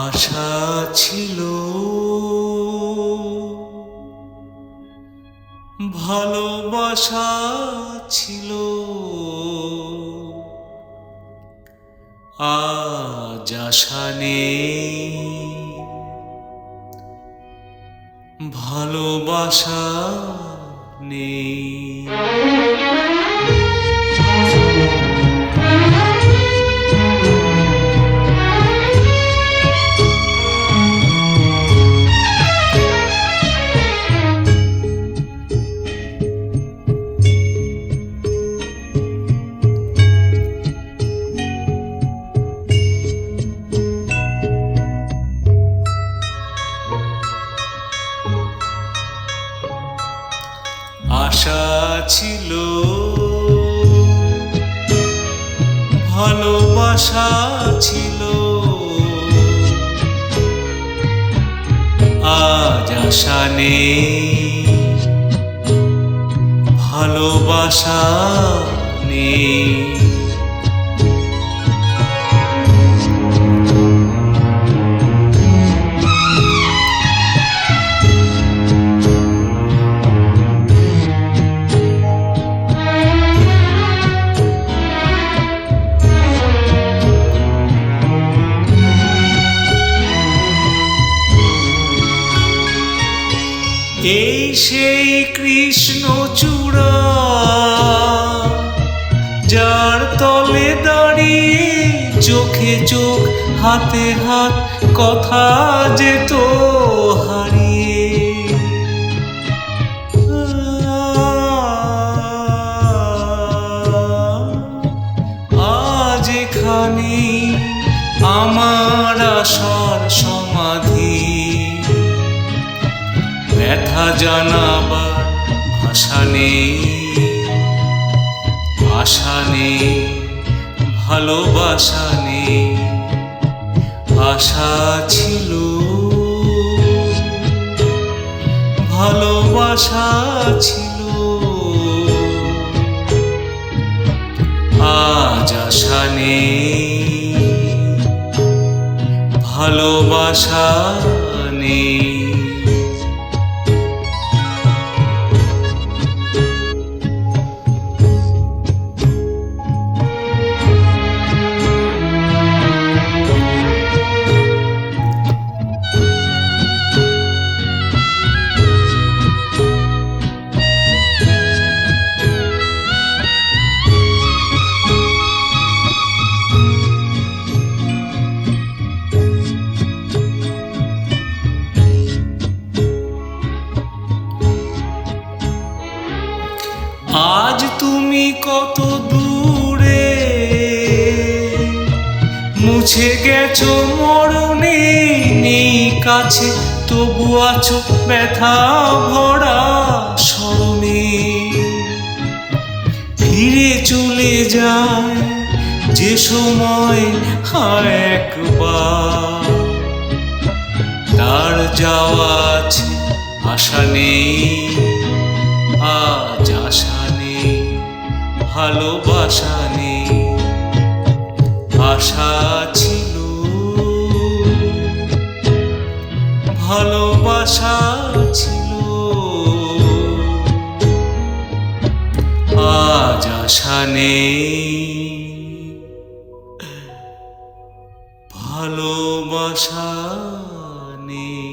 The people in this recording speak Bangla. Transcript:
আশা ছিল, ভালোবাসা ছিল, আজ আশা নেই, ভালোবাসা নেই। আশা ছিল, ভালোবাসা ছিল, আজ আশা নেই, ভালোবাসা নেই। এই সেই কৃষ্ণচূড়া, যার তলে দাঁড়িয়ে চোখে চোখ হাতে হাত কথা যেত হারিয়ে। আজ এখানে আমার আশার সমাধি, ব্যথা জানাবার ভাষা নেই, আশা নেই, ভালোবাসা নেই। আশা ছিল, ভালোবাসা ছিল, আজ আশা নেই, ভালোবাসা নেই। আজ তুমি কত দূরে, মুছে গেছো মরণে, নেই কাছে তবু আছো ব্যথা ভরা স্মরণে। ফিরে চলে যায় যে সময় একবার, তার যাওয়া আছে আশা নেই, আজ আশা নেই, ভালোবাসা নেই। আশা ছিল, ভালোবাসা ছিল, আজ আশা নেই, ভালোবাসা নেই।